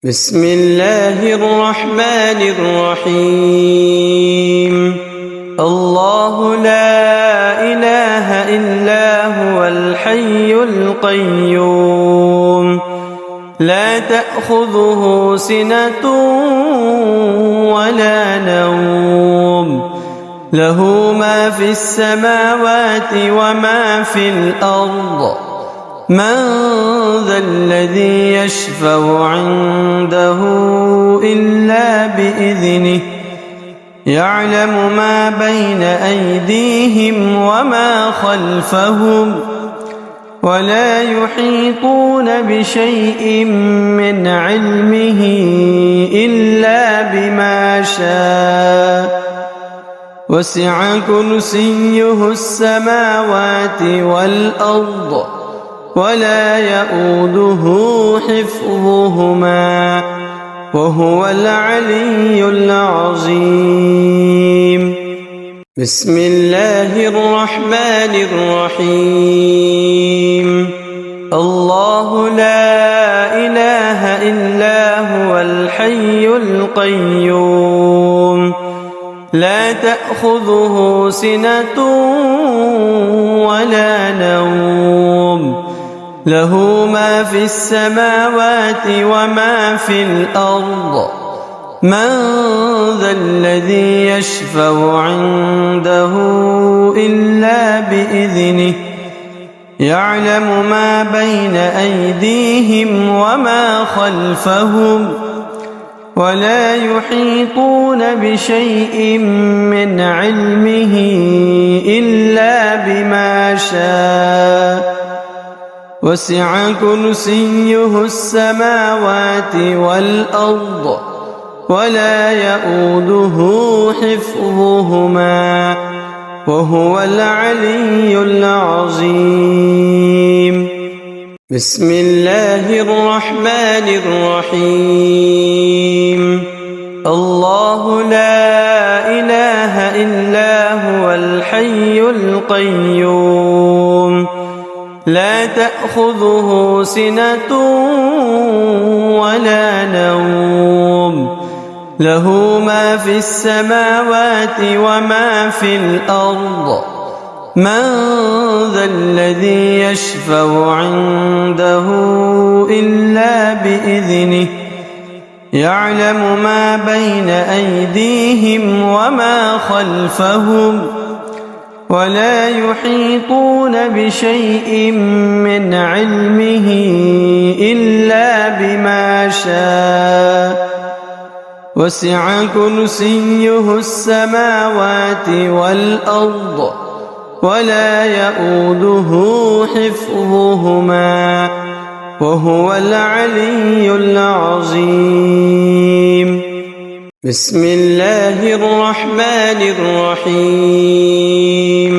بسم الله الرحمن الرحيم. الله لا إله إلا هو الحي القيوم، لا تأخذه سنة ولا نوم، له ما في السماوات وما في الأرض. من ذا الذي يشفع عنده إلا بإذنه، يعلم ما بين أيديهم وما خلفهم، ولا يحيطون بشيء من علمه إلا بما شاء. وسع كرسيه السماوات والأرض، ولا يؤوده حفظهما، وهو العلي العظيم. بسم الله الرحمن الرحيم. الله لا إله إلا هو الحي القيوم، لا تأخذه سنة ولا نوم، له ما في السماوات وما في الأرض. من ذا الذي يشفع عنده إلا بإذنه، يعلم ما بين أيديهم وما خلفهم، ولا يحيطون بشيء من علمه إلا بما شاء. وسع كرسيه السماوات والأرض، ولا يؤوده حفظهما، وهو العلي العظيم. بسم الله الرحمن الرحيم. الله لا إله إلا هو الحي القيوم، لا تأخذه سنة ولا نوم، له ما في السماوات وما في الأرض. من ذا الذي يشفع عنده إلا بإذنه، يعلم ما بين أيديهم وما خلفهم، ولا يحيطون بشيء من علمه إلا بما شاء. وسع كرسيه السماوات والأرض، ولا يؤوده حفظهما، وهو العلي العظيم. بسم الله الرحمن الرحيم.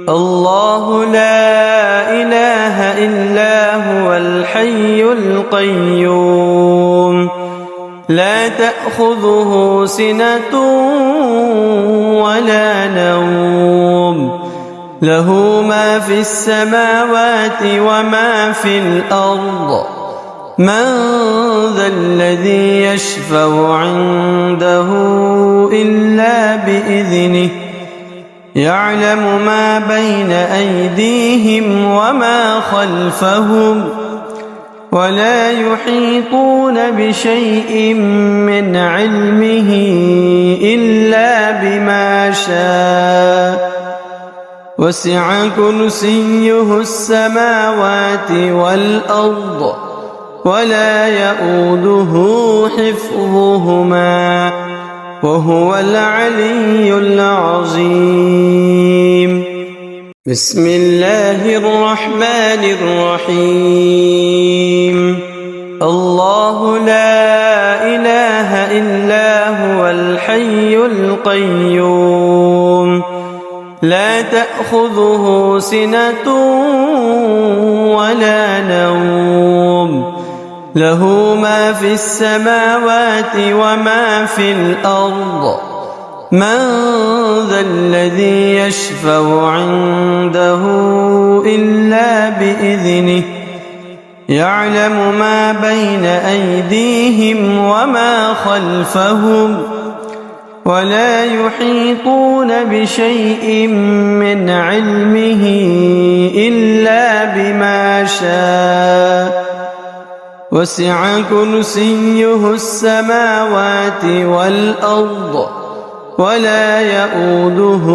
الله لا إله إلا هو الحي القيوم، لا تأخذه سنة ولا نوم، له ما في السماوات وما في الأرض. من ذا الذي يشفع عنده إلا بإذنه، يعلم ما بين أيديهم وما خلفهم، ولا يحيطون بشيء من علمه إلا بما شاء. وسع كرسيه السماوات والأرض، ولا يؤوده حفظهما، وهو العلي العظيم. بسم الله الرحمن الرحيم. الله لا إله إلا هو الحي القيوم، لا تأخذه سنة ولا نوم، له ما في السماوات وما في الأرض. من ذا الذي يشفع عنده إلا بإذنه، يعلم ما بين أيديهم وما خلفهم ولا يحيطون بشيء من علمه إلا بما شاء وسع كرسيه السماوات والأرض ولا يؤوده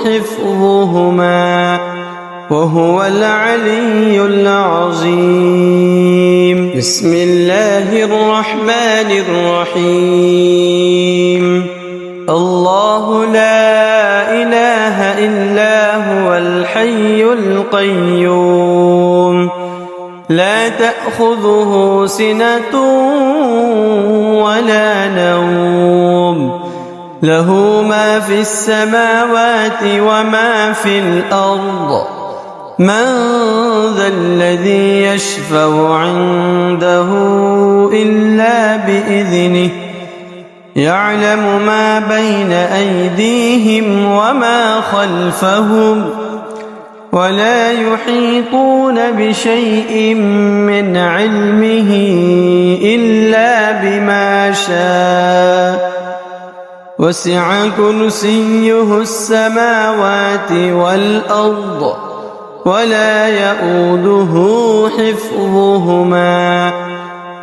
حفظهما وهو العلي العظيم. بسم الله الرحمن الرحيم. الله لا إله إلا هو الحي القيوم لا تأخذه سنة ولا نوم له ما في السماوات وما في الأرض من ذا الذي يشفع عنده إلا بإذنه يعلم ما بين أيديهم وما خلفهم ولا يحيطون بشيء من علمه إلا بما شاء وسع كرسيه السماوات والأرض ولا يؤوده حفظهما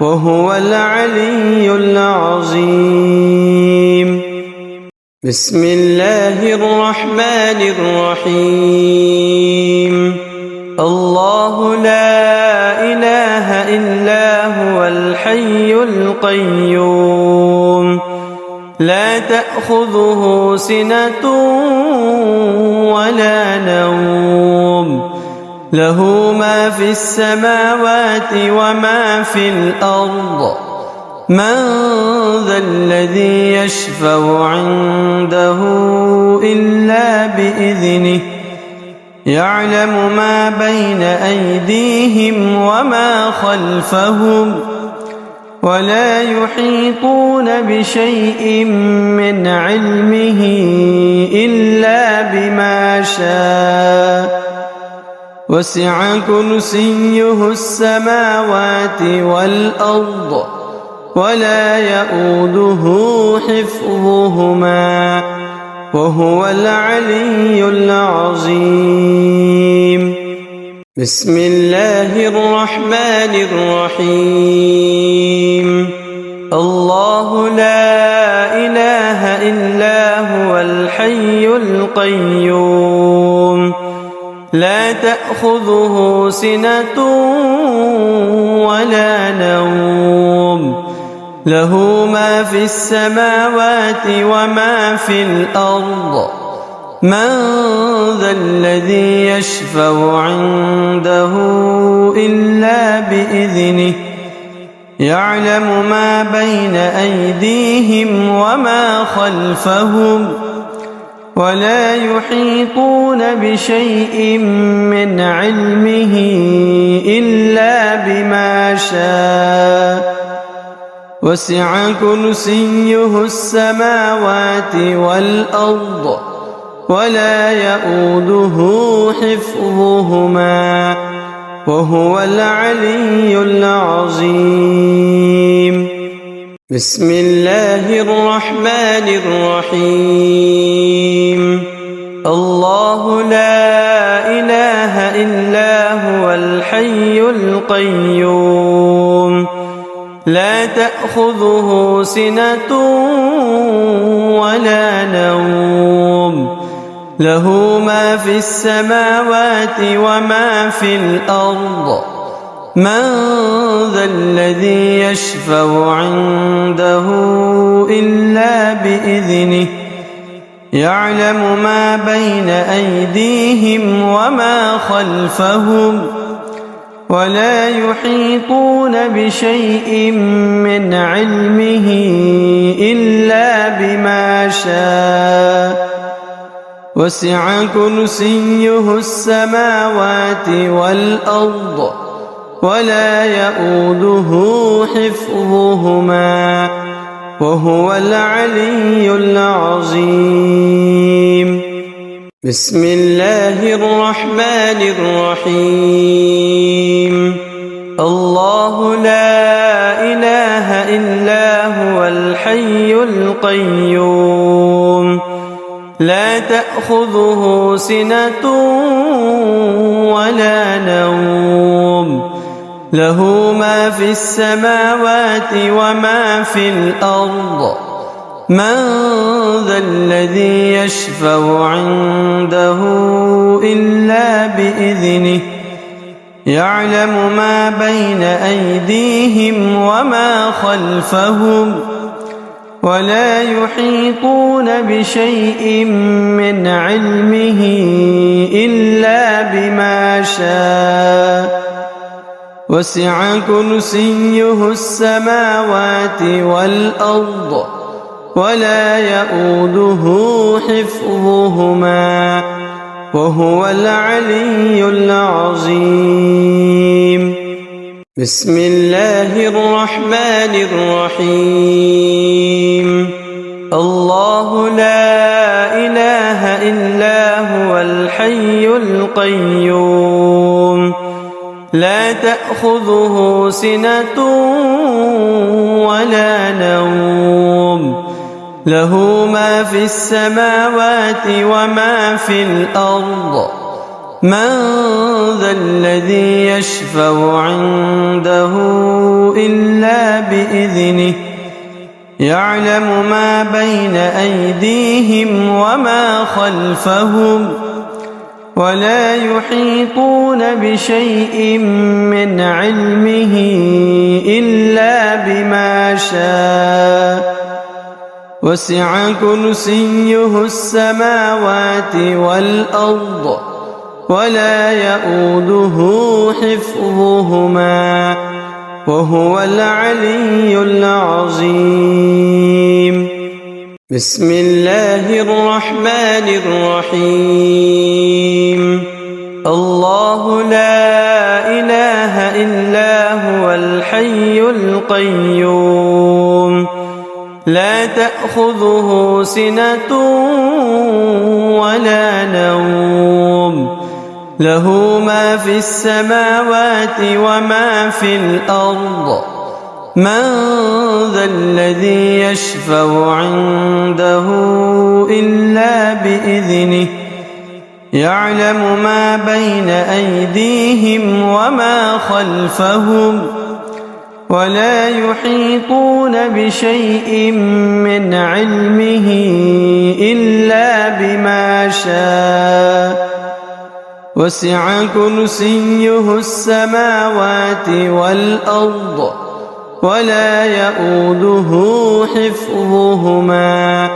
وهو العلي العظيم. بسم الله الرحمن الرحيم. الله لا إله إلا هو الحي القيوم لا تأخذه سنة ولا نوم له ما في السماوات وما في الأرض من ذا الذي يشفع عنده إلا بإذنه يعلم ما بين أيديهم وما خلفهم ولا يحيطون بشيء من علمه إلا بما شاء وسع كرسيه السماوات والأرض ولا يؤوده حفظهما وهو العلي العظيم. بسم الله الرحمن الرحيم. الله لا إله إلا هو الحي القيوم لا تأخذه سنة ولا نوم له ما في السماوات وما في الأرض من ذا الذي يشفع عنده إلا بإذنه يعلم ما بين أيديهم وما خلفهم ولا يحيطون بشيء من علمه إلا بما شاء وسع كرسيه السماوات والأرض ولا يؤوده حفظهما وهو العلي العظيم. بسم الله الرحمن الرحيم. الله لا إله إلا هو الحي القيوم لا تأخذه سنة ولا نوم له ما في السماوات وما في الأرض من ذا الذي يشفع عنده إلا بإذنه يعلم ما بين أيديهم وما خلفهم ولا يحيطون بشيء من علمه إلا بما شاء وسع كرسيه السماوات والأرض ولا يؤوده حفظهما وهو العلي العظيم. بسم الله الرحمن الرحيم. الله الحي القيوم لا تأخذه سنة ولا نوم له ما في السماوات وما في الأرض من ذا الذي يشفع عنده إلا بإذنه يعلم ما بين أيديهم وما خلفهم ولا يحيطون بشيء من علمه إلا بما شاء وسع كرسيه السماوات والأرض ولا يؤوده حفظهما وهو العلي العظيم بسم الله الرحمن الرحيم الله لا إله إلا هو الحي القيوم لا تأخذه سنة ولا نوم له ما في السماوات وما في الأرض من ذا الذي يشفع عنده إلا بإذنه يعلم ما بين أيديهم وما خلفهم ولا يحيطون بشيء من علمه إلا بما شاء وسع كرسيه السماوات والأرض ولا يؤوده حفظهما وهو العلي العظيم بسم الله الرحمن الرحيم الله لا إله إلا هو الحي القيوم لا تأخذه سنة ولا نوم له ما في السماوات وما في الأرض من ذا الذي يشفع عنده إلا بإذنه يعلم ما بين أيديهم وما خلفهم ولا يحيطون بشيء من علمه إلا بما شاء وسع كرسيه السماوات والأرض ولا يؤوده حفظهما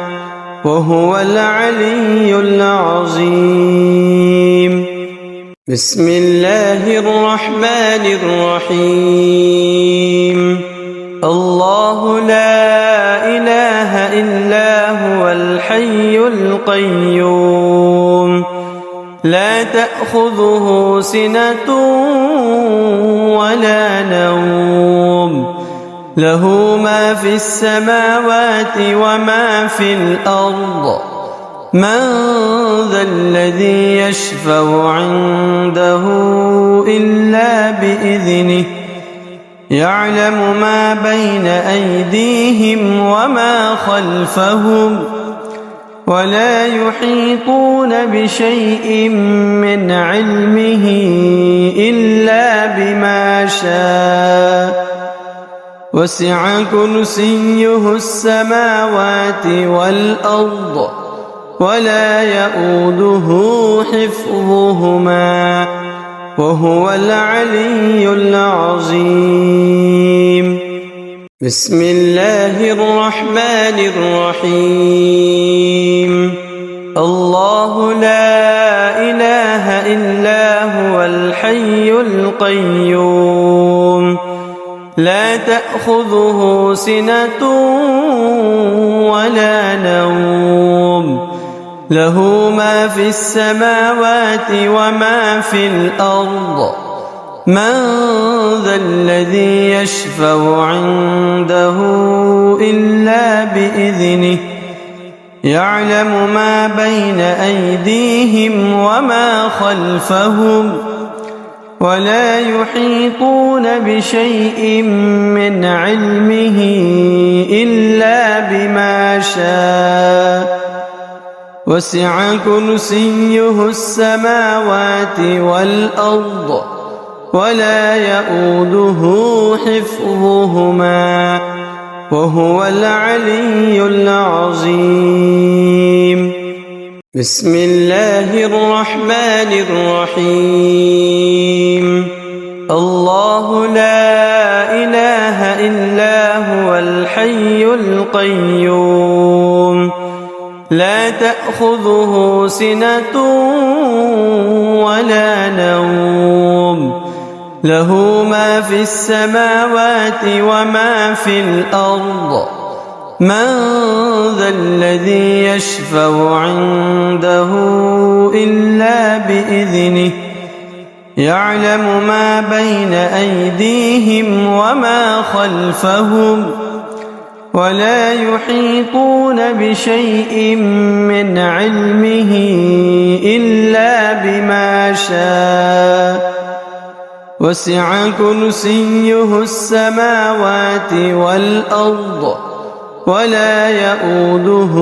وهو العلي العظيم بسم الله الرحمن الرحيم الله لا إله إلا هو الحي القيوم لا تأخذه سنة ولا نوم له ما في السماوات وما في الأرض من ذا الذي يشفع عنده إلا بإذنه يعلم ما بين أيديهم وما خلفهم ولا يحيطون بشيء من علمه إلا بما شاء وسع كرسيه السماوات والأرض ولا يؤوده حفظهما وهو العلي العظيم بسم الله الرحمن الرحيم الله لا إله إلا هو الحي القيوم لا تأخذه سنة ولا نوم له ما في السماوات وما في الأرض من ذا الذي يشفع عنده إلا بإذنه يعلم ما بين أيديهم وما خلفهم ولا يحيطون بشيء من علمه إلا شاء وسع كرسيه السماوات والأرض ولا يئوده حفظهما وهو العلي العظيم. بسم الله الرحمن الرحيم. الله لا إله إلا هو الحي القيوم لا تأخذه سنة ولا نوم له ما في السماوات وما في الأرض من ذا الذي يشفع عنده إلا بإذنه يعلم ما بين أيديهم وما خلفهم ولا يحيطون بشيء من علمه إلا بما شاء وسع كرسيه السماوات والأرض ولا يئوده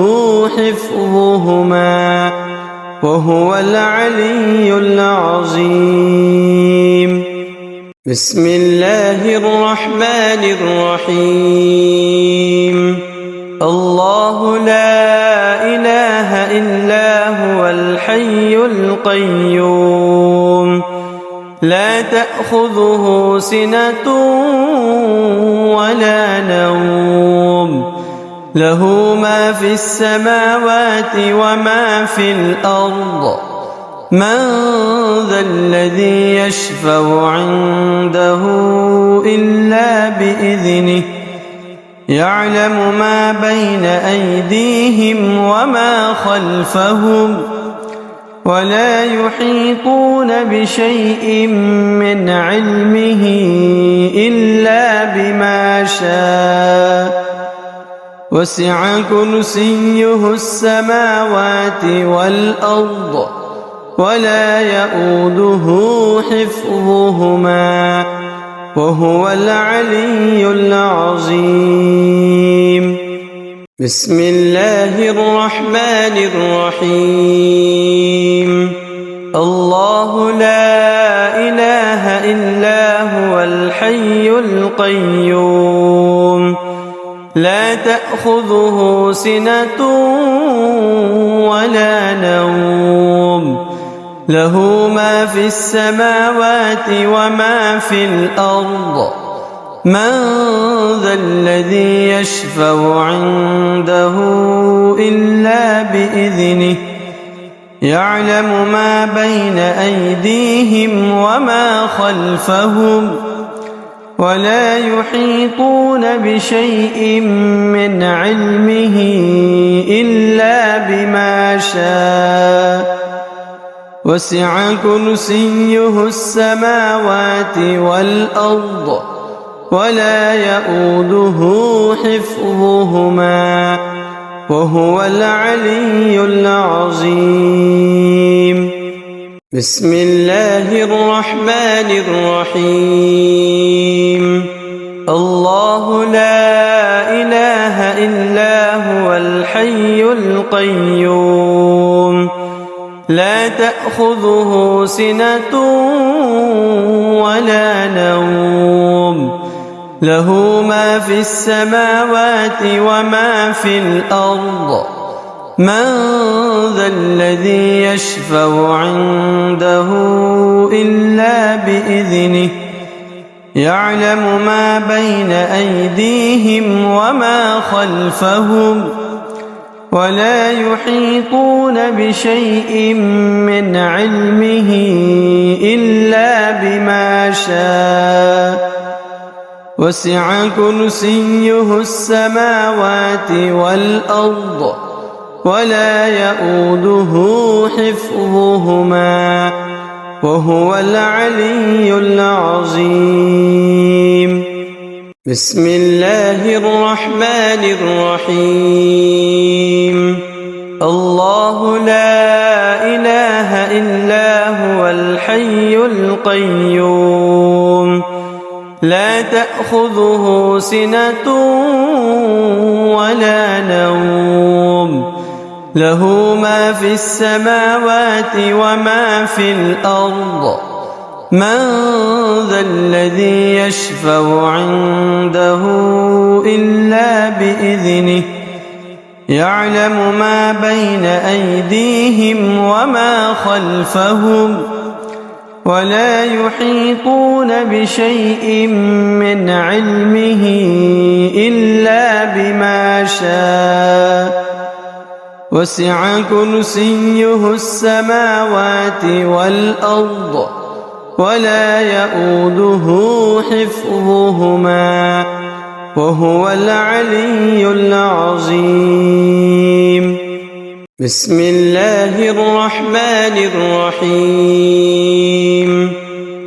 حفظهما وهو العلي العظيم. بسم الله الرحمن الرحيم. الله لا إله إلا هو الحي القيوم لا تأخذه سنة ولا نوم له ما في السماوات وما في الأرض من ذا الذي يشفع عنده إلا بإذنه يعلم ما بين أيديهم وما خلفهم ولا يحيطون بشيء من علمه إلا بما شاء وسع كرسيه السماوات والأرض ولا يئوده حفظهما وهو العلي العظيم. بسم الله الرحمن الرحيم. الله لا إله إلا هو الحي القيوم لا تأخذه سنة ولا نوم له ما في السماوات وما في الأرض من ذا الذي يشفع عنده إلا بإذنه يعلم ما بين أيديهم وما خلفهم ولا يحيطون بشيء من علمه إلا بما شاء وسع كرسيه السماوات والأرض ولا يئوده حفظهما وهو العلي العظيم. بسم الله الرحمن الرحيم. الله لا إله إلا هو الحي القيوم لا تأخذه سنة ولا نوم له ما في السماوات وما في الأرض من ذا الذي يشفع عنده إلا بإذنه يعلم ما بين أيديهم وما خلفهم ولا يحيطون بشيء من علمه إلا بما شاء وسع كرسيه السماوات والأرض ولا يئوده حفظهما وهو العلي العظيم. بسم الله الرحمن الرحيم. الله لا إله إلا هو الحي القيوم لا تأخذه سنة ولا نوم له ما في السماوات وما في الأرض من ذا الذي يشفع عنده إلا بإذنه يعلم ما بين أيديهم وما خلفهم ولا يحيطون بشيء من علمه إلا بما شاء وسع كرسيه السماوات والأرض ولا يؤوده حفظهما وهو العلي العظيم. بسم الله الرحمن الرحيم.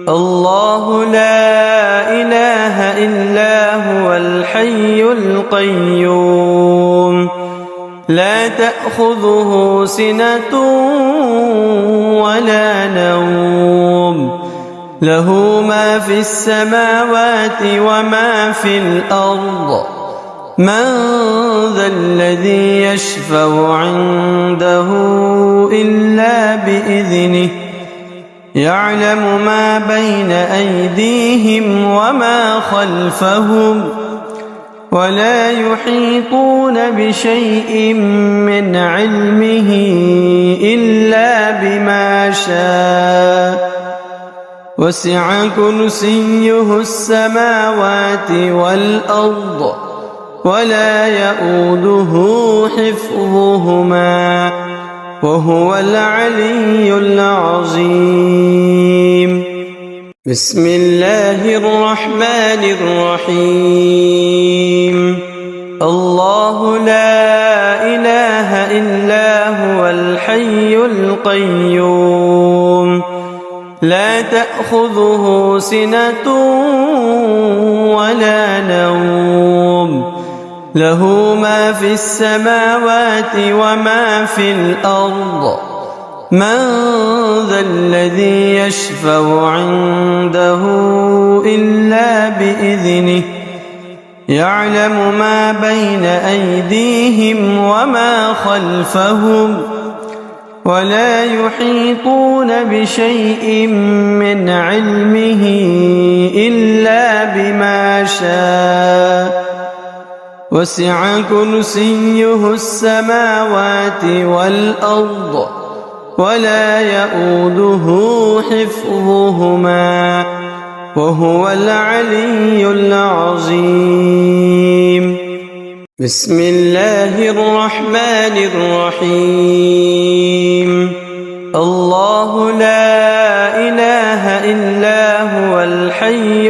الله لا إله إلا هو الحي القيوم لا تأخذه سنة ولا نوم له ما في السماوات وما في الأرض من ذا الذي يشفع عنده إلا بإذنه يعلم ما بين أيديهم وما خلفهم ولا يحيطون بشيء من علمه إلا بما شاء وسع كرسيه السماوات والأرض ولا يؤوده حفظهما وهو العلي العظيم. بسم الله الرحمن الرحيم. الله لا إله إلا هو الحي القيوم لا تأخذه سنة ولا نوم له ما في السماوات وما في الأرض من ذا الذي يشفع عنده إلا بإذنه يعلم ما بين أيديهم وما خلفهم ولا يحيطون بشيء من علمه إلا بما شاء وسع كرسيه السماوات والأرض ولا يؤوده حفظهما وهو العلي العظيم. بسم الله الرحمن الرحيم. الله لا إله إلا هو الحي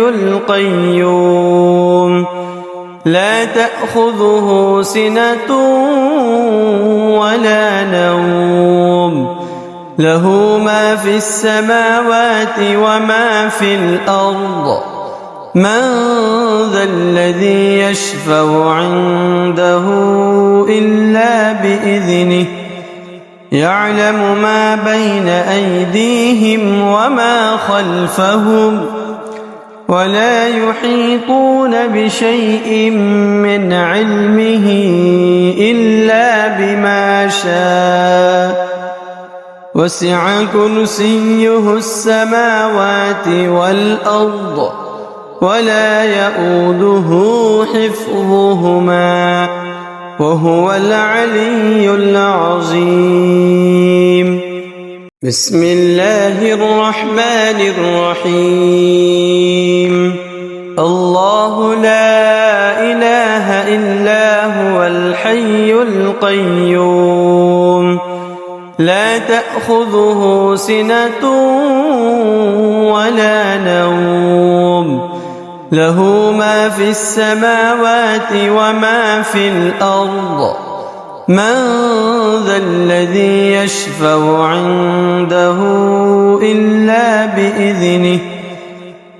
القيوم لا تأخذه سنة ولا نوم له ما في السماوات وما في الأرض من ذا الذي يشفع عنده إلا بإذنه يعلم ما بين أيديهم وما خلفهم ولا يحيطون بشيء من علمه إلا بما شاء وسع كرسيه السماوات والأرض ولا يؤوده حفظهما وهو العلي العظيم. بسم الله الرحمن الرحيم. الله لا إله إلا هو الحي القيوم لا تأخذه سنة ولا نوم له ما في السماوات وما في الأرض من ذا الذي يشفع عنده إلا بإذنه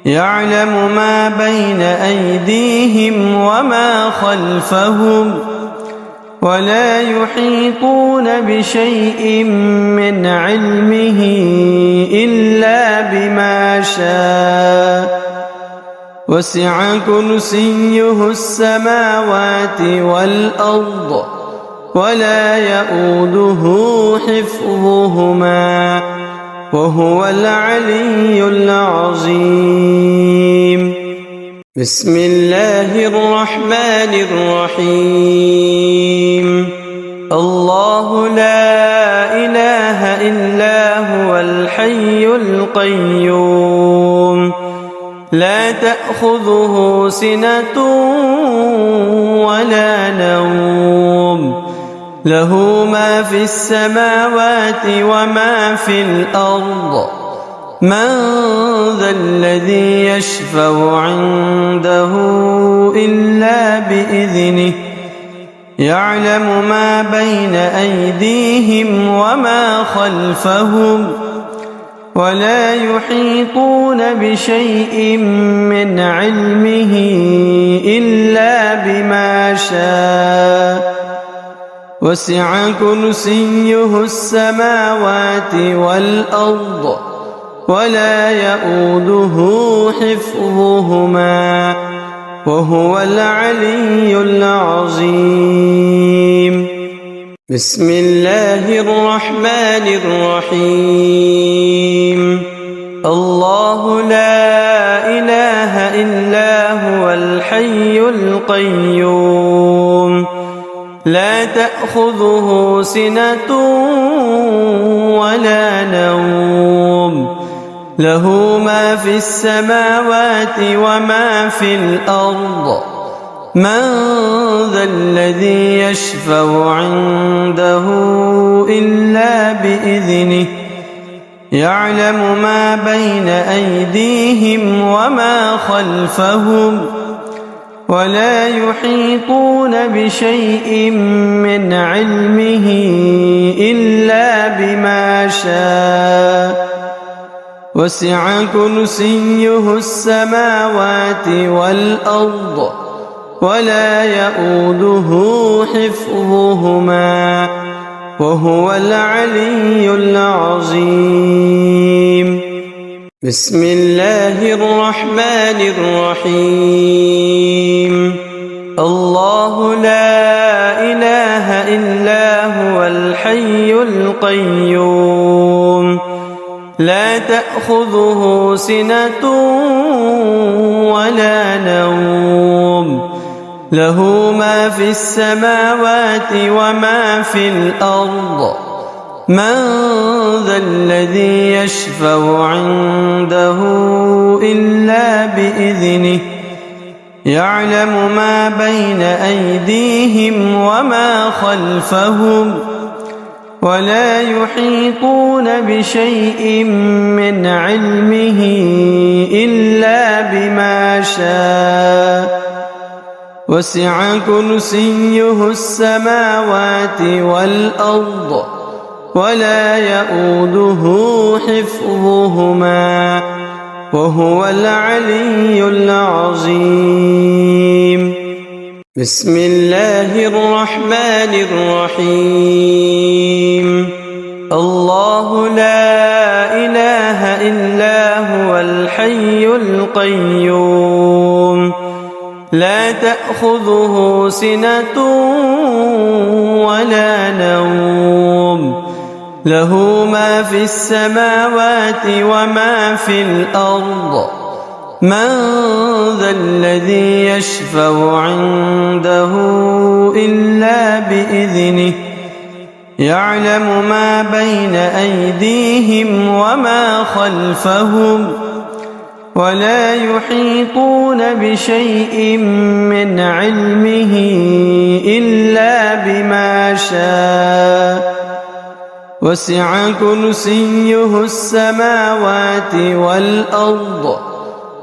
يعلم ما بين أيديهم وما خلفهم ولا يحيطون بشيء من علمه إلا بما شاء وسع كرسيه السماوات والأرض ولا يؤوده حفظهما وهو العلي العظيم. بسم الله الرحمن الرحيم. الله لا إله إلا هو الحي القيوم لا تأخذه سنة ولا نوم له ما في السماوات وما في الأرض من ذا الذي يشفع عنده إلا بإذنه يعلم ما بين أيديهم وما خلفهم ولا يحيطون بشيء من علمه إلا بما شاء وسع كرسيه السماوات والأرض ولا يؤوده حفظهما وهو العلي العظيم. بسم الله الرحمن الرحيم. الله لا إله إلا هو الحي القيوم لا تأخذه سنة ولا نوم له ما في السماوات وما في الأرض من ذا الذي يشفع عنده إلا بإذنه يعلم ما بين أيديهم وما خلفهم ولا يحيطون بشيء من علمه إلا بما شاء وسع كرسيه السماوات والأرض ولا يؤوده حفظهما وهو العلي العظيم. بسم الله الرحمن الرحيم. الله لا إله إلا هو الحي القيوم لا تأخذه سنة ولا نوم له ما في السماوات وما في الأرض من ذا الذي يشفع عنده إلا بإذنه يعلم ما بين أيديهم وما خلفهم ولا يحيطون بشيء من علمه إلا بما شاء وسع كرسيه السماوات والأرض ولا يؤوده حفظهما وهو العلي العظيم. بسم الله الرحمن الرحيم. الله لا إله إلا هو الحي القيوم لا تأخذه سنة ولا نوم له ما في السماوات وما في الأرض من ذا الذي يشفع عنده إلا بإذنه يعلم ما بين أيديهم وما خلفهم ولا يحيطون بشيء من علمه إلا بما شاء وسع كرسيه السماوات والأرض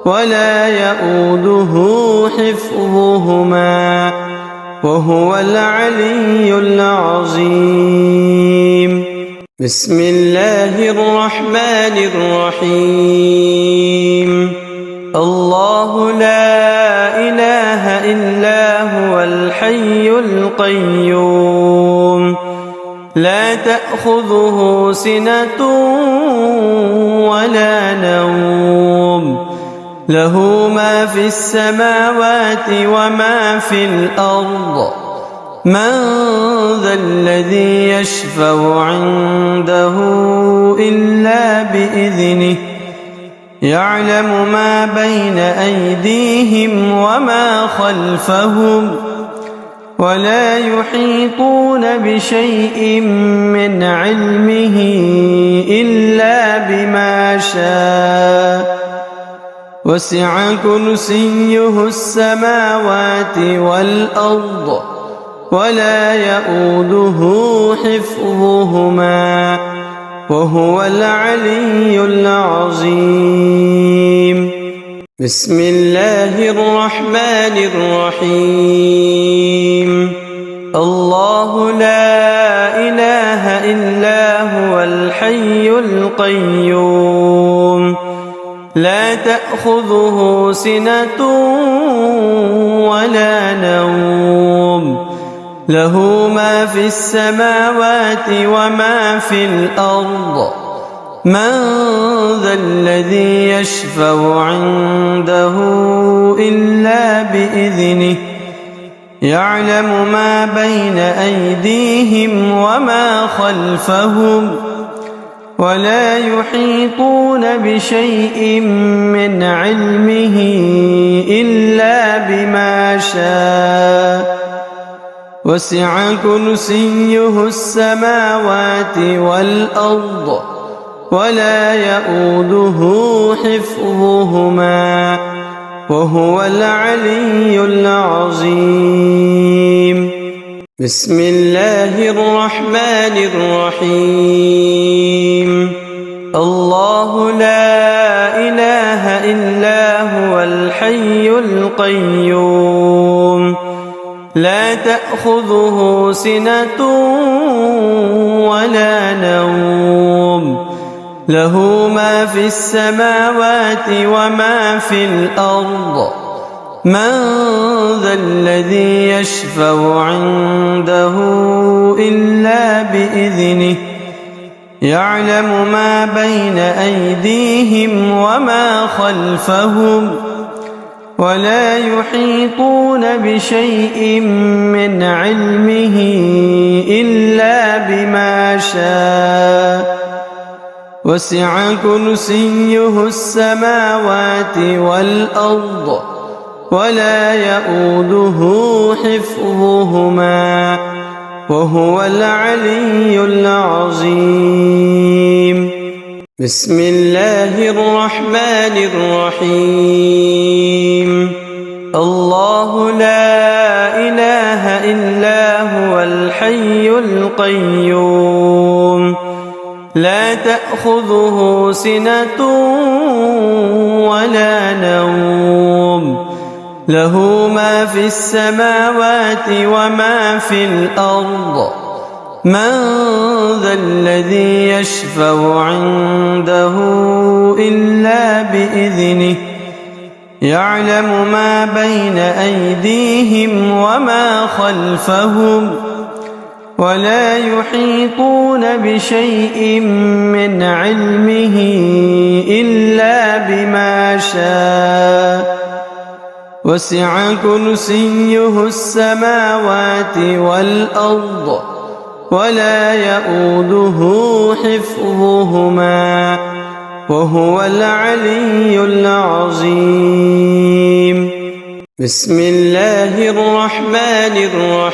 ولا يؤوده حفظهما وهو العلي العظيم. بسم الله الرحمن الرحيم. الله لا إله إلا هو الحي القيوم لا تأخذه سنة ولا نوم له ما في السماوات وما في الأرض من ذا الذي يشفع عنده إلا بإذنه يعلم ما بين أيديهم وما خلفهم ولا يحيطون بشيء من علمه إلا بما شاء وسع كرسيه السماوات والأرض ولا يؤوده حفظهما وهو العلي العظيم. بسم الله الرحمن الرحيم. الله لا إله إلا هو الحي القيوم لا تأخذه سنة ولا نوم له ما في السماوات وما في الأرض من ذا الذي يشفع عنده إلا بإذنه يعلم ما بين أيديهم وما خلفهم ولا يحيطون بشيء من علمه إلا بما شاء وسع كرسيه السماوات والأرض ولا يؤوده حفظهما وهو العلي العظيم. بسم الله الرحمن الرحيم. الله لا إله إلا هو الحي القيوم لا تأخذه سنة ولا نوم له ما في السماوات وما في الأرض من ذا الذي يشفع عنده إلا بإذنه يعلم ما بين أيديهم وما خلفهم ولا يحيطون بشيء من علمه إلا بما شاء وسع كرسيه السماوات والأرض ولا يؤوده حفظهما وهو العلي العظيم. بسم الله الرحمن الرحيم. الله لا إله إلا هو الحي القيوم لا تأخذه سنة ولا نوم له ما في السماوات وما في الأرض من ذا الذي يشفع عنده إلا بإذنه يعلم ما بين أيديهم وما خلفهم ولا يحيطون بشيء من علمه إلا بما شاء وسع كرسيه السماوات والأرض ولا يؤوده حفظهما وهو العلي العظيم. بسم الله الرحمن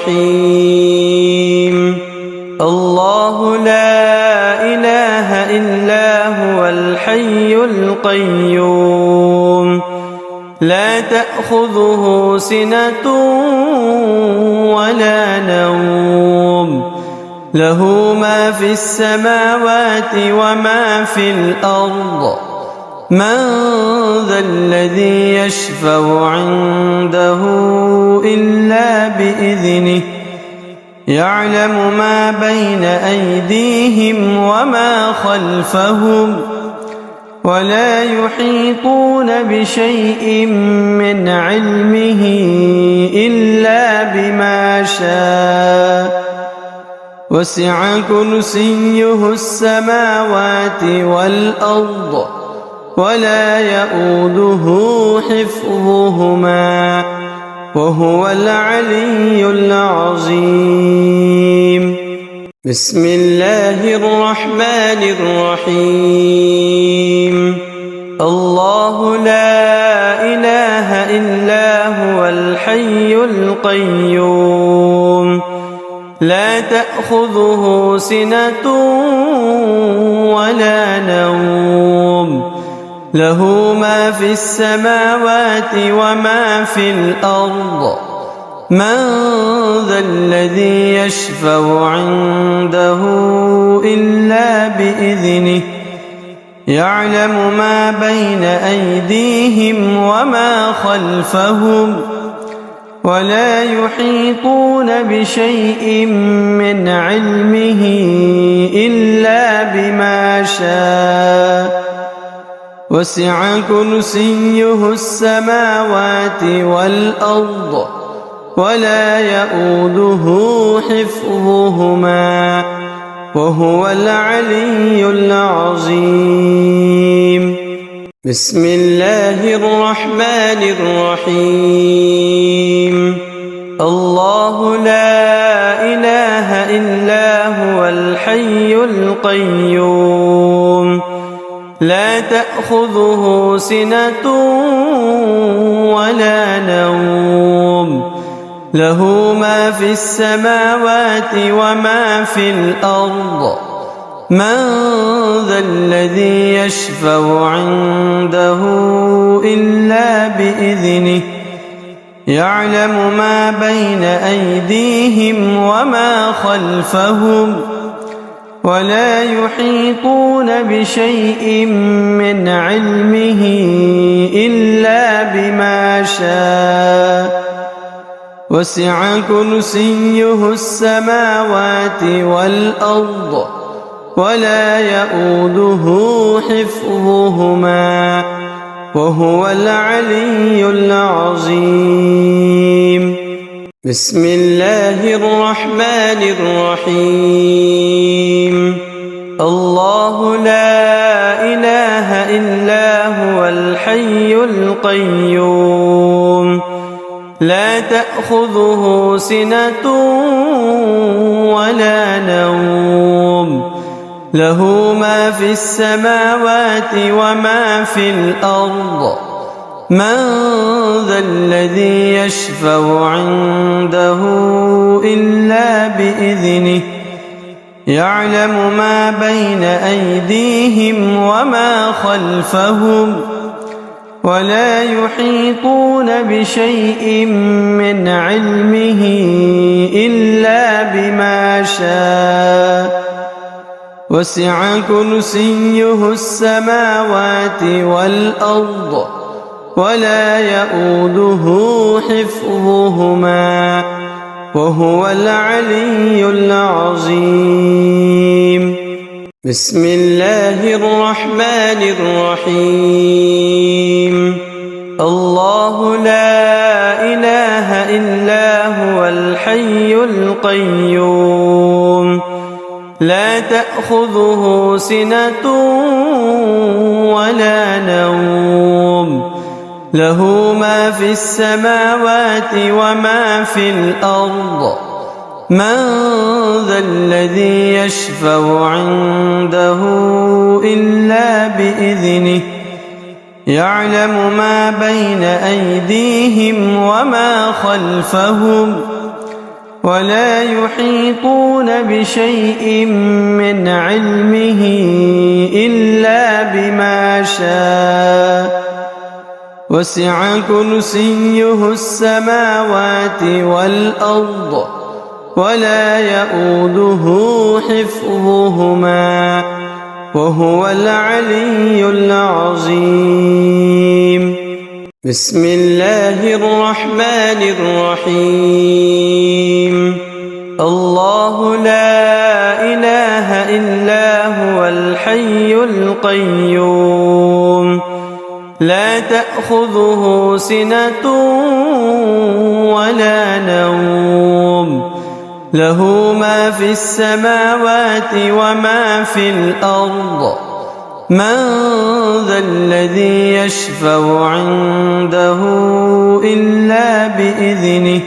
الرحيم. الله لا إله إلا هو الحي القيوم لا تأخذه سنة ولا نوم له ما في السماوات وما في الأرض من ذا الذي يشفع عنده إلا بإذنه يعلم ما بين أيديهم وما خلفهم ولا يحيطون بشيء من علمه إلا بما شاء وسع كرسيه السماوات والأرض ولا يؤوده حفظهما وهو العلي العظيم. بسم الله الرحمن الرحيم. الله لا إله إلا هو الحي القيوم لا تأخذه سنة ولا نوم له ما في السماوات وما في الأرض من ذا الذي يشفع عنده إلا بإذنه يعلم ما بين أيديهم وما خلفهم ولا يحيطون بشيء من علمه إلا بما شاء وسع كرسيه السماوات والأرض ولا يؤوده حفظهما وهو العلي العظيم. بسم الله الرحمن الرحيم. الله لا إله إلا هو الحي القيوم لا تأخذه سنة ولا نوم له ما في السماوات وما في الأرض من ذا الذي يشفع عنده إلا بإذنه يعلم ما بين أيديهم وما خلفهم ولا يحيطون بشيء من علمه إلا بما شاء وسع كرسيه السماوات والأرض ولا يؤوده حفظهما وهو العلي العظيم. بسم الله الرحمن الرحيم. الله لا إله إلا هو الحي القيوم لا تأخذه سنة ولا نوم له ما في السماوات وما في الأرض من ذا الذي يشفع عنده إلا بإذنه يعلم ما بين أيديهم وما خلفهم ولا يحيطون بشيء من علمه إلا بما شاء وسع كرسيه السماوات والأرض ولا يؤوده حفظهما وهو العلي العظيم. بسم الله الرحمن الرحيم. الله لا إله إلا هو الحي القيوم لا تأخذه سنة ولا نوم له ما في السماوات وما في الأرض من ذا الذي يشفع عنده إلا بإذنه يعلم ما بين أيديهم وما خلفهم ولا يحيطون بشيء من علمه إلا بما شاء وسع كرسيه السماوات والأرض ولا يؤوده حفظهما وهو العلي العظيم. بسم الله الرحمن الرحيم. الله لا إله إلا هو الحي القيوم لا تأخذه سنة ولا نوم له ما في السماوات وما في الأرض من ذا الذي يشفع عنده إلا بإذنه يعلم ما بين أيديهم وما خلفهم ولا يحيطون بشيء من علمه إلا بما شاء وسع كرسيه السماوات والأرض ولا يؤوده حفظهما وهو العلي العظيم. بسم الله الرحمن الرحيم. الله لا إله إلا هو الحي القيوم لا تأخذه سنة ولا نوم له ما في السماوات وما في الأرض من ذا الذي يشفع عنده إلا بإذنه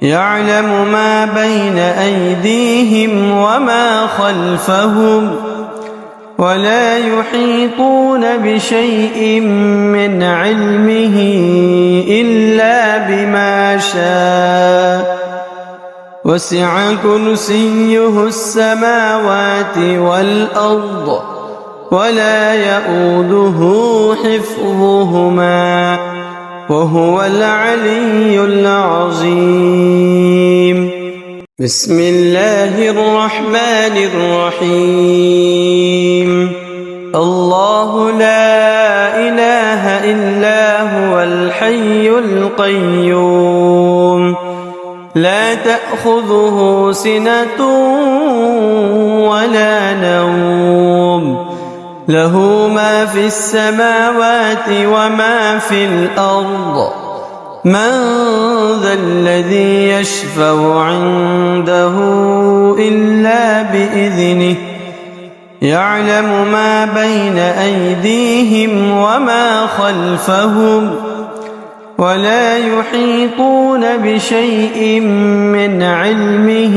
يعلم ما بين أيديهم وما خلفهم ولا يحيطون بشيء من علمه إلا بما شاء وسع كرسيه السماوات والأرض ولا يؤوده حفظهما وهو العلي العظيم. بسم الله الرحمن الرحيم. الله لا إله إلا هو الحي القيوم لا تأخذه سنة ولا نوم له ما في السماوات وما في الأرض من ذا الذي يشفع عنده إلا بإذنه يعلم ما بين أيديهم وما خلفهم ولا يحيطون بشيء من علمه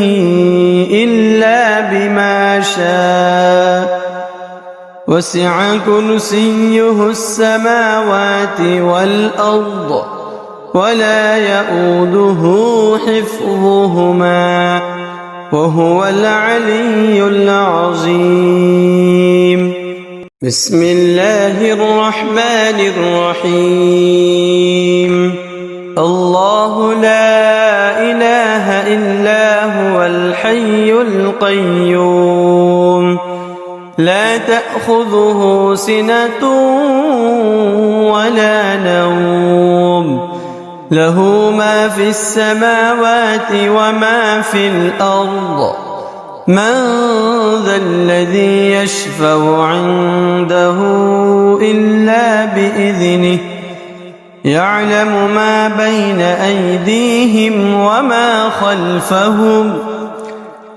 إلا بما شاء وسع كرسيه السماوات والأرض ولا يؤوده حفظهما وهو العلي العظيم. بسم الله الرحمن الرحيم. الله لا إله إلا هو الحي القيوم لا تأخذه سنة ولا نوم له ما في السماوات وما في الأرض من ذا الذي يشفع عنده إلا بإذنه يعلم ما بين أيديهم وما خلفهم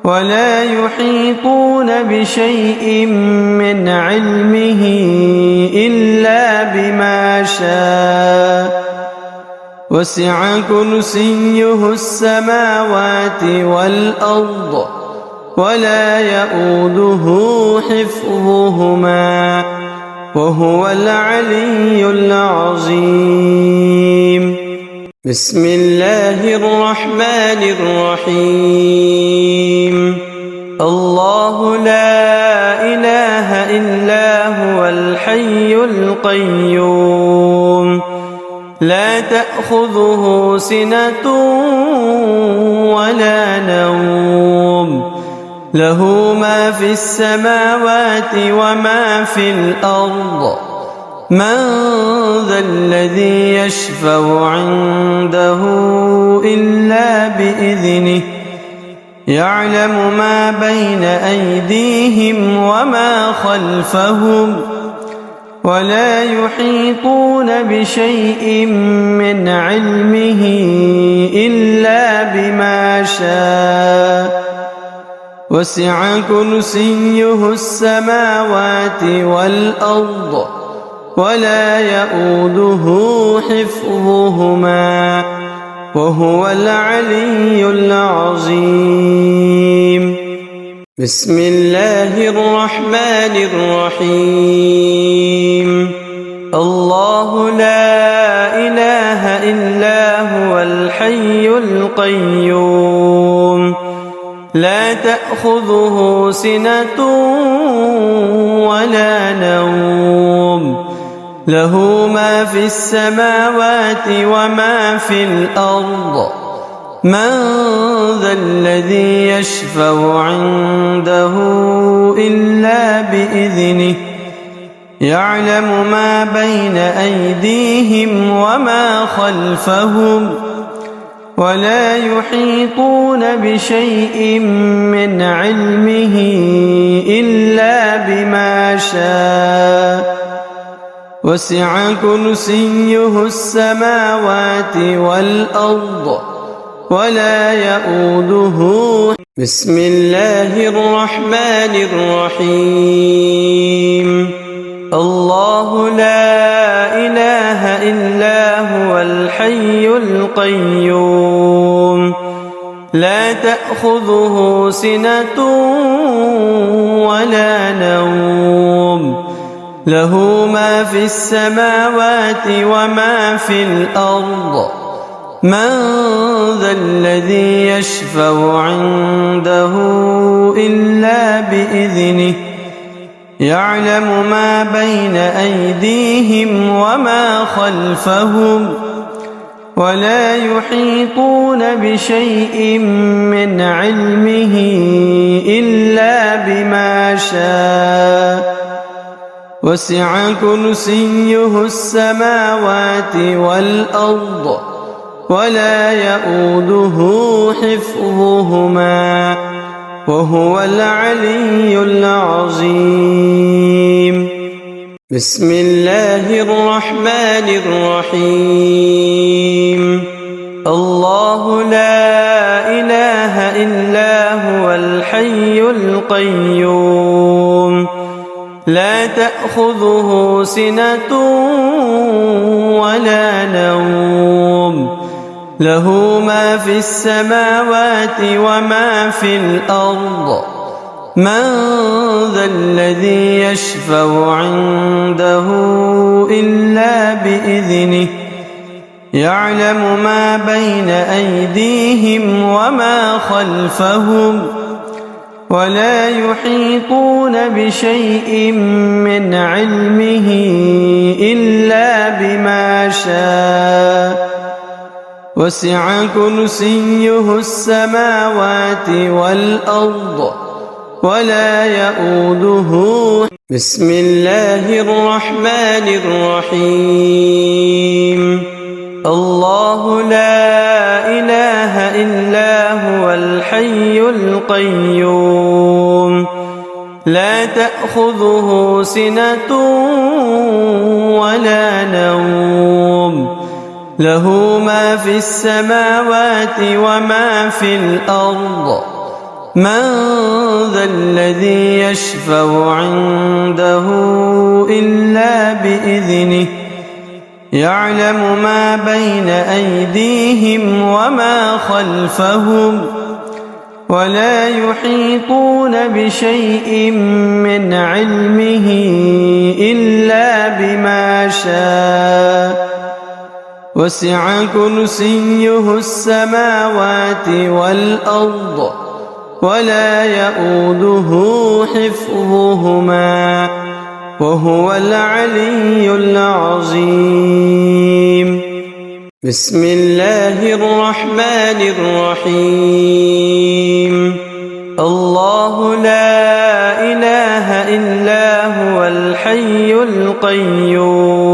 ولا يحيطون بشيء من علمه إلا بما شاء وسع كرسيه السماوات والأرض ولا يؤوده حفظهما وهو العلي العظيم. بسم الله الرحمن الرحيم. الله لا إله إلا هو الحي القيوم لا تأخذه سنة ولا نوم له ما في السماوات وما في الأرض من ذا الذي يشفع عنده إلا بإذنه يعلم ما بين أيديهم وما خلفهم ولا يحيطون بشيء من علمه إلا بما شاء وسع كرسيه السماوات والأرض ولا يؤوده حفظهما وهو العلي العظيم. بسم الله الرحمن الرحيم. الله لا إله إلا هو الحي القيوم لا تأخذه سنة ولا نوم له ما في السماوات وما في الأرض من ذا الذي يشفع عنده إلا بإذنه يعلم ما بين أيديهم وما خلفهم ولا يحيطون بشيء من علمه إلا بما شاء وسع كرسيه السماوات والأرض ولا يؤوده. بسم الله الرحمن الرحيم. القيوم لا تأخذه سنة ولا نوم له ما في السماوات وما في الأرض من ذا الذي يشفع عنده إلا بإذنه يعلم ما بين أيديهم وما خلفهم ولا يحيطون بشيء من علمه إلا بما شاء وسع كرسيه السماوات والأرض ولا يؤوده حفظهما وهو العلي العظيم بسم الله الرحمن الرحيم الله لا إله إلا هو الحي القيوم لا تأخذه سنة ولا نوم له ما في السماوات وما في الأرض من ذا الذي يشفع عنده إلا بإذنه يعلم ما بين أيديهم وما خلفهم ولا يحيطون بشيء من علمه إلا بما شاء وسع كرسيه السماوات والأرض ولا يؤوده بسم الله الرحمن الرحيم الله لا إله إلا هو الحي القيوم لا تأخذه سنة ولا نوم له ما في السماوات وما في الأرض من ذا الذي يشفع عنده إلا بإذنه يعلم ما بين أيديهم وما خلفهم ولا يحيطون بشيء من علمه إلا بما شاء وسع كرسيه السماوات والأرض ولا يؤوده حفظهما وهو العلي العظيم بسم الله الرحمن الرحيم الله لا إله إلا هو الحي القيوم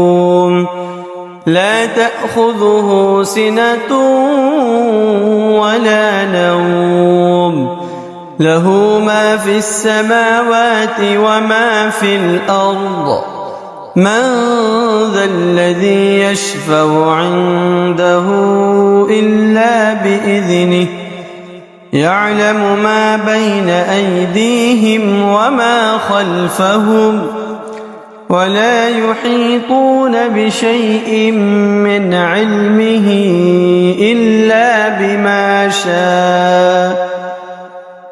لا تأخذه سنة ولا نوم له ما في السماوات وما في الأرض من ذا الذي يشفع عنده إلا بإذنه يعلم ما بين أيديهم وما خلفهم ولا يحيطون بشيء من علمه إلا بما شاء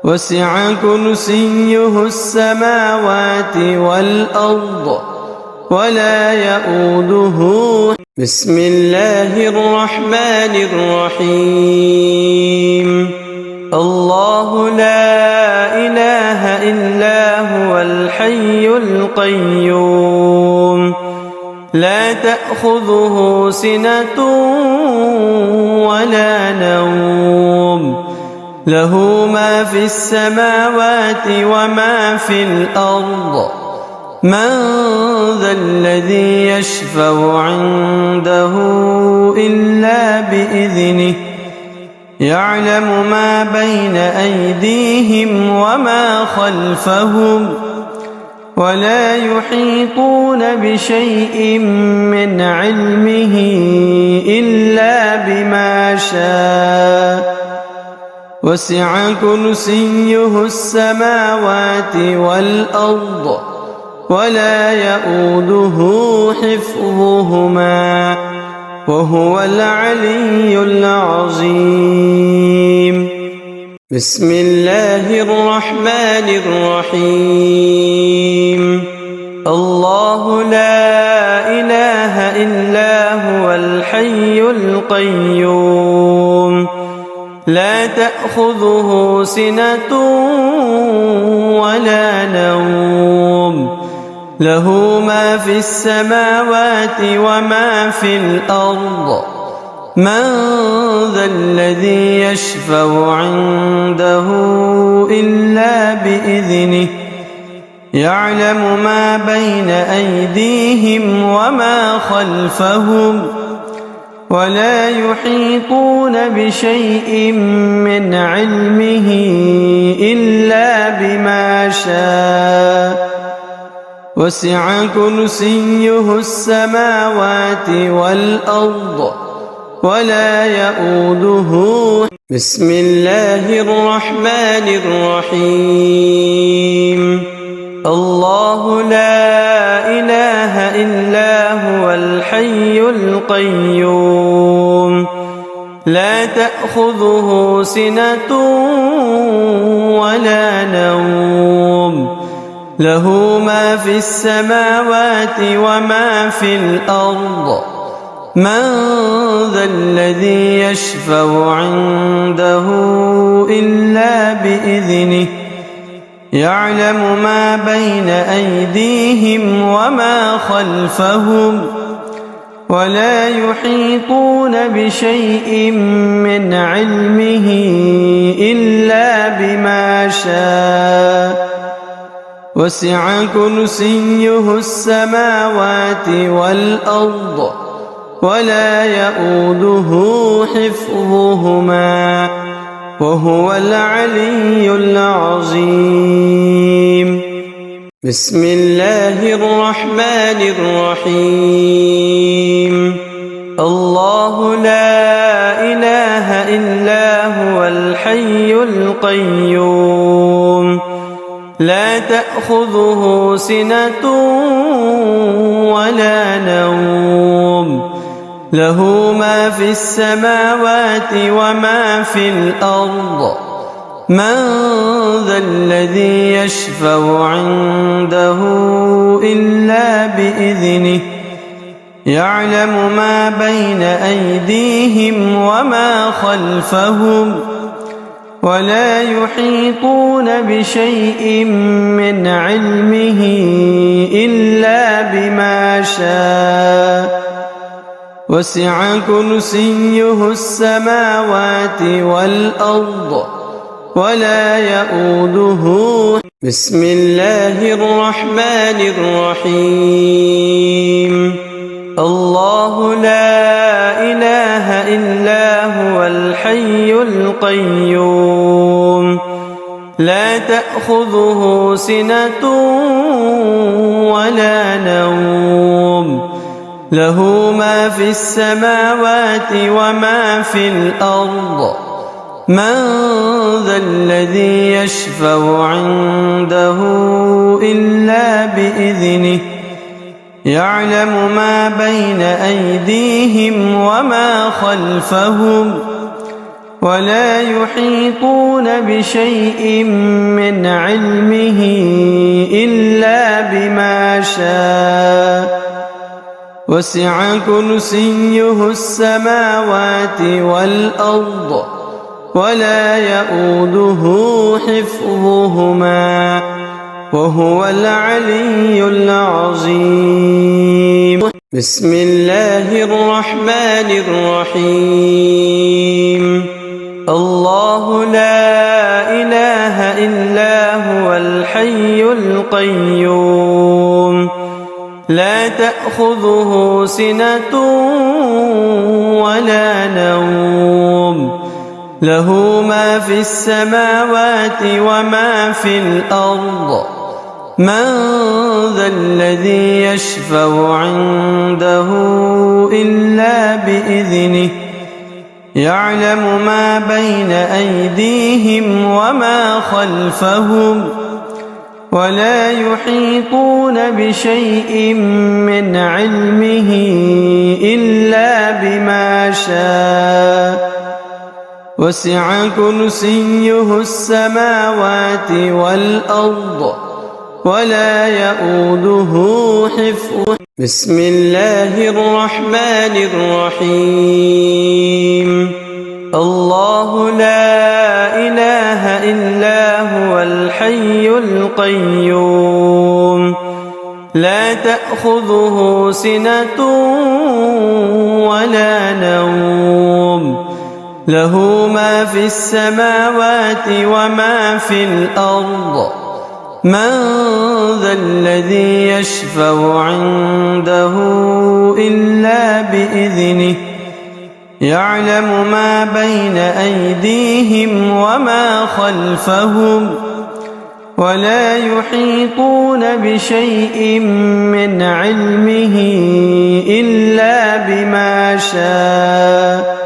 وسع كرسيه السماوات والأرض ولا يؤوده بسم الله الرحمن الرحيم الله لا إله إلا هو الحي القيوم لا تأخذه سنة ولا نوم له ما في السماوات وما في الأرض من ذا الذي يشفع عنده إلا بإذنه يعلم ما بين أيديهم وما خلفهم ولا يحيطون بشيء من علمه إلا بما شاء وسع كرسيه السماوات والأرض ولا يؤوده حفظهما وهو العلي العظيم. بسم الله الرحمن الرحيم. الله لا إله إلا هو الحي القيوم لا تأخذه سنة ولا نوم له ما في السماوات وما في الأرض من ذا الذي يشفع عنده إلا بإذنه يعلم ما بين أيديهم وما خلفهم ولا يحيطون بشيء من علمه إلا بما شاء وسع كرسيه السماوات والأرض ولا يؤوده. بسم الله الرحمن الرحيم. الله لا إله إلا هو الحي القيوم لا تأخذه سنة ولا نوم له ما في السماوات وما في الأرض من ذا الذي يشفع عنده إلا بإذنه يعلم ما بين أيديهم وما خلفهم ولا يحيطون بشيء من علمه إلا بما شاء وسع كرسيه السماوات والأرض ولا يؤوده حفظهما وهو العلي العظيم. بسم الله الرحمن الرحيم. الله لا إله إلا هو الحي القيوم لا تأخذه سنة ولا نوم له ما في السماوات وما في الأرض من ذا الذي يشفع عنده إلا بإذنه يعلم ما بين أيديهم وما خلفهم ولا يحيطون بشيء من علمه إلا بما شاء وسع كرسيه السماوات والأرض ولا يؤوده. بسم الله الرحمن الرحيم. الله لا إله إلا هو الحي القيوم لا تأخذه سنة ولا نوم له ما في السماوات وما في الأرض من ذا الذي يشفع عنده إلا بإذنه يعلم ما بين أيديهم وما خلفهم ولا يحيطون بشيء من علمه إلا بما شاء وسع كرسيه السماوات والأرض ولا يؤوده حفظهما وهو العلي العظيم. بسم الله الرحمن الرحيم. الله لا إله إلا هو الحي القيوم لا تأخذه سنة ولا نوم له ما في السماوات وما في الأرض من ذا الذي يشفع عنده إلا بإذنه يعلم ما بين أيديهم وما خلفهم ولا يحيطون بشيء من علمه إلا بما شاء وسع كرسيه السماوات والأرض ولا يؤوده حفظهما. بسم الله الرحمن الرحيم. الله لا إله إلا هو الحي القيوم لا تأخذه سنة ولا نوم له ما في السماوات وما في الأرض من ذا الذي يشفع عنده إلا بإذنه يعلم ما بين أيديهم وما خلفهم ولا يحيطون بشيء من علمه إلا بما شاء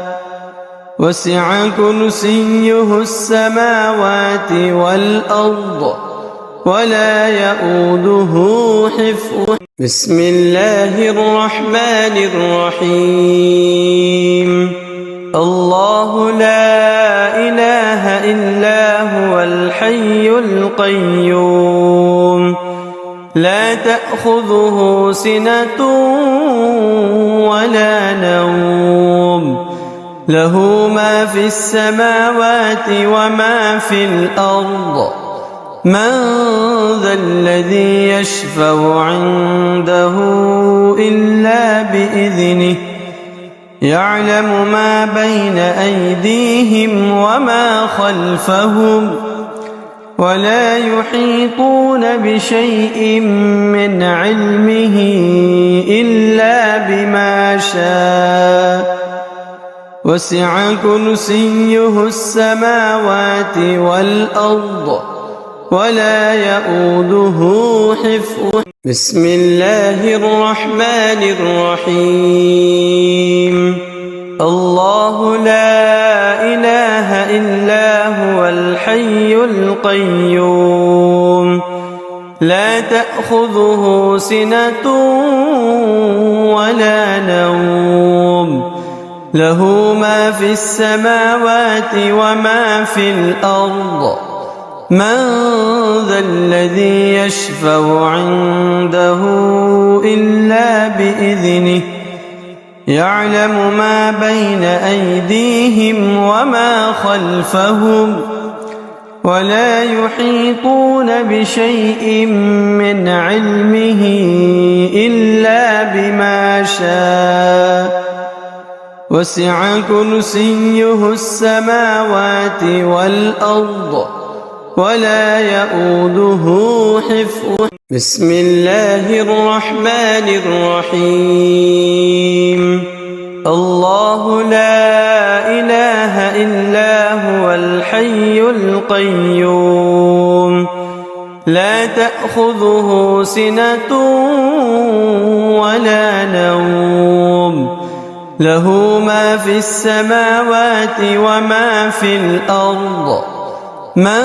وسع كرسيه السماوات والأرض ولا يؤوده حفظهما. بسم الله الرحمن الرحيم. الله لا إله إلا هو الحي القيوم لا تأخذه سنة ولا نوم له ما في السماوات وما في الأرض من ذا الذي يشفع عنده إلا بإذنه يعلم ما بين أيديهم وما خلفهم ولا يحيطون بشيء من علمه إلا بما شاء وسع كرسيه السماوات والأرض ولا يؤوده حفظهما. بسم الله الرحمن الرحيم. الله لا إله إلا هو الحي القيوم لا تأخذه سنة ولا نوم له ما في السماوات وما في الأرض من ذا الذي يشفع عنده إلا بإذنه يعلم ما بين أيديهم وما خلفهم ولا يحيطون بشيء من علمه إلا بما شاء وسع كرسيه السماوات والأرض ولا يؤوده حفظهما. بسم الله الرحمن الرحيم. الله لا إله إلا هو الحي القيوم لا تأخذه سنة ولا نوم له ما في السماوات وما في الأرض من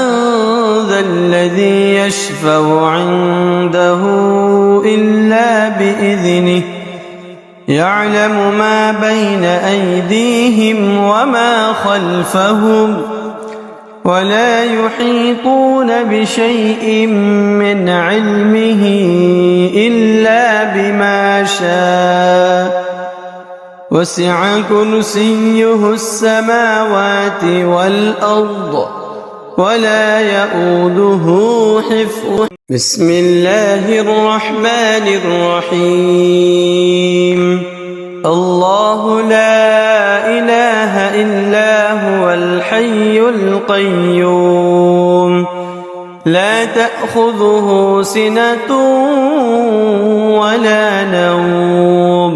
ذا الذي يشفع عنده إلا بإذنه يعلم ما بين أيديهم وما خلفهم ولا يحيطون بشيء من علمه إلا بما شاء وسع كرسيه السماوات والأرض ولا يؤوده حفظهما. بسم الله الرحمن الرحيم. الله لا إله إلا هو الحي القيوم لا تأخذه سنة ولا نوم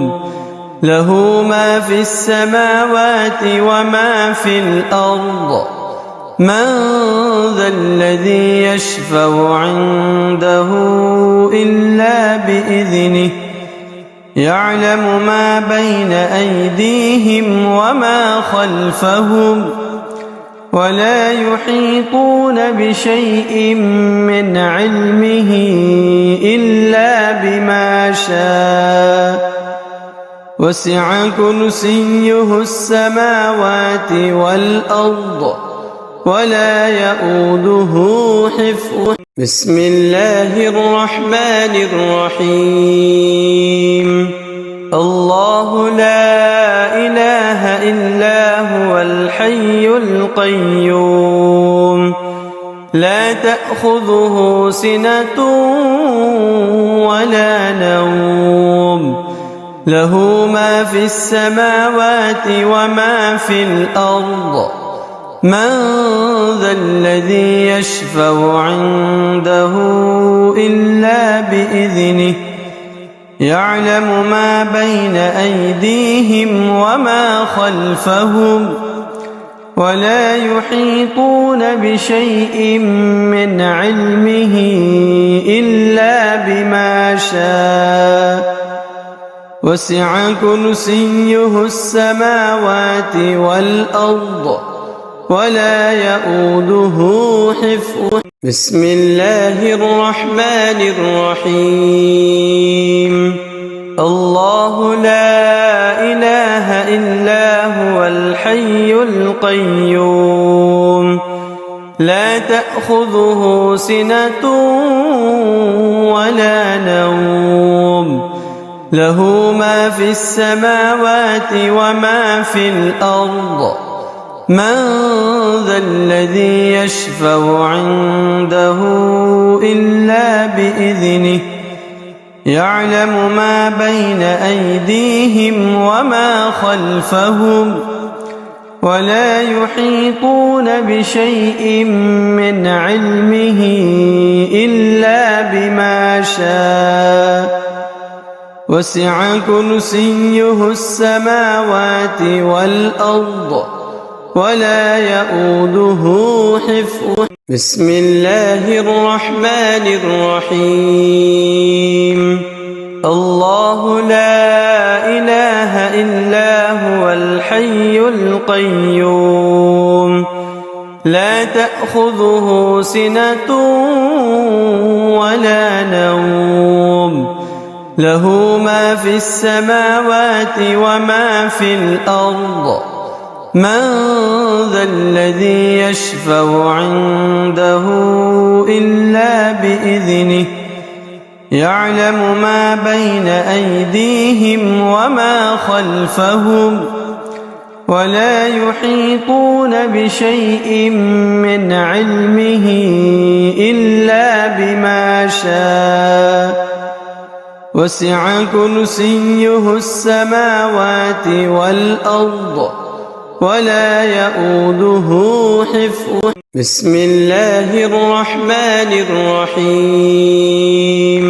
له ما في السماوات وما في الأرض من ذا الذي يشفع عنده إلا بإذنه يعلم ما بين أيديهم وما خلفهم ولا يحيطون بشيء من علمه إلا بما شاء وسع كرسيه السماوات والأرض ولا يؤوده حفظهما. بسم الله الرحمن الرحيم. الله لا إله إلا هو الحي القيوم لا تأخذه سنة ولا نوم له ما في السماوات وما في الأرض من ذا الذي يشفع عنده إلا بإذنه يعلم ما بين أيديهم وما خلفهم ولا يحيطون بشيء من علمه إلا بما شاء وسع كرسيه السماوات والأرض ولا يؤوده حفظهما. بسم الله الرحمن الرحيم. الله لا إله إلا هو الحي القيوم لا تأخذه سنة ولا نوم له ما في السماوات وما في الأرض من ذا الذي يشفع عنده إلا بإذنه يعلم ما بين أيديهم وما خلفهم ولا يحيطون بشيء من علمه إلا بما شاء وسع كرسيه السماوات والأرض ولا يؤوده حفظهما. بسم الله الرحمن الرحيم. الله لا إله إلا هو الحي القيوم لا تأخذه سنة ولا نوم له ما في السماوات وما في الأرض من ذا الذي يشفع عنده إلا بإذنه يعلم ما بين أيديهم وما خلفهم ولا يحيطون بشيء من علمه إلا بما شاء وسع كرسيه السماوات والأرض ولا يؤوده حفظهما. بسم الله الرحمن الرحيم.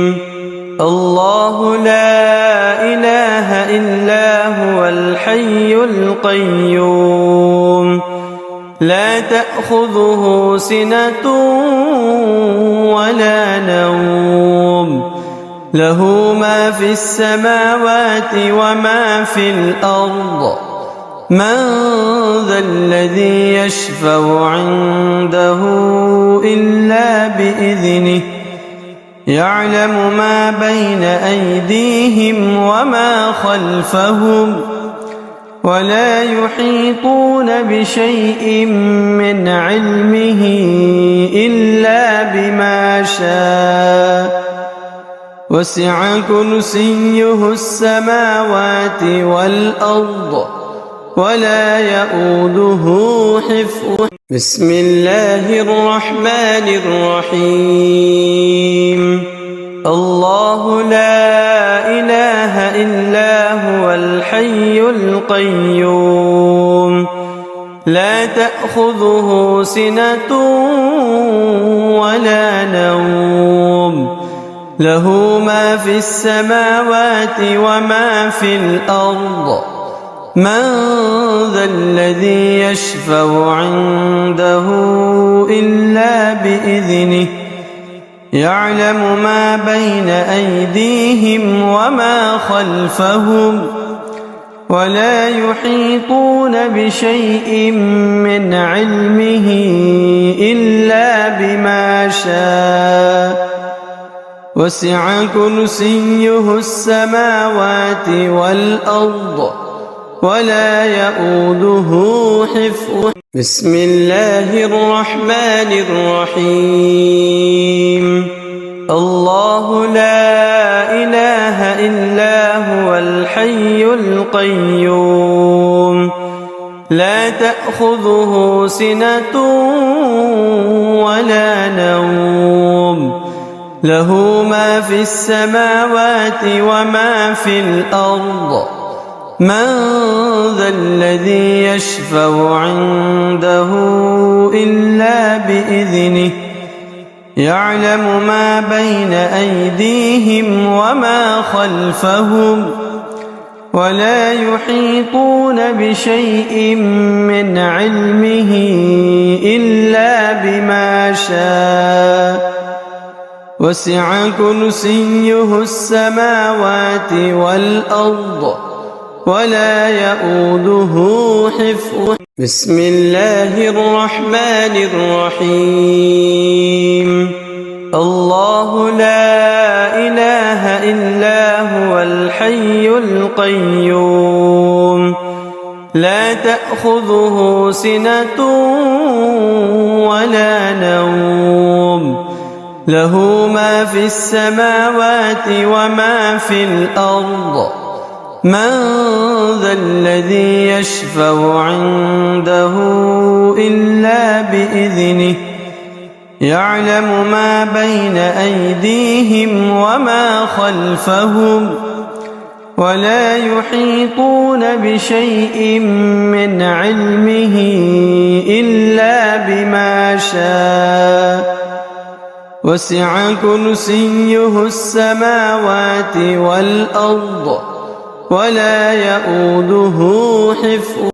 الله لا إله إلا هو الحي القيوم لا تأخذه سنة ولا نوم له ما في السماوات وما في الأرض من ذا الذي يشفع عنده إلا بإذنه يعلم ما بين أيديهم وما خلفهم ولا يحيطون بشيء من علمه إلا بما شاء وسع كرسيه السماوات والأرض ولا يؤوده حفظهما. بسم الله الرحمن الرحيم. الله لا إله إلا هو الحي القيوم لا تأخذه سنة ولا نوم له ما في السماوات وما في الأرض من ذا الذي يشفع عنده إلا بإذنه يعلم ما بين أيديهم وما خلفهم ولا يحيطون بشيء من علمه إلا بما شاء وسع كرسيه السماوات والأرض ولا يؤوده حفظهما. بسم الله الرحمن الرحيم. الله لا إله إلا هو الحي القيوم لا تأخذه سنة ولا نوم له ما في السماوات وما في الأرض من ذا الذي يشفع عنده إلا بإذنه يعلم ما بين أيديهم وما خلفهم ولا يحيطون بشيء من علمه إلا بما شاء وسع كرسيه السماوات والأرض ولا يؤوده حفظهما. بسم الله الرحمن الرحيم. الله لا إله إلا هو الحي القيوم لا تأخذه سنة ولا نوم له ما في السماوات وما في الأرض من ذا الذي يشفع عنده إلا بإذنه يعلم ما بين أيديهم وما خلفهم ولا يحيطون بشيء من علمه إلا بما شاء وسع كرسيه السماوات والأرض ولا يؤوده حفظهما.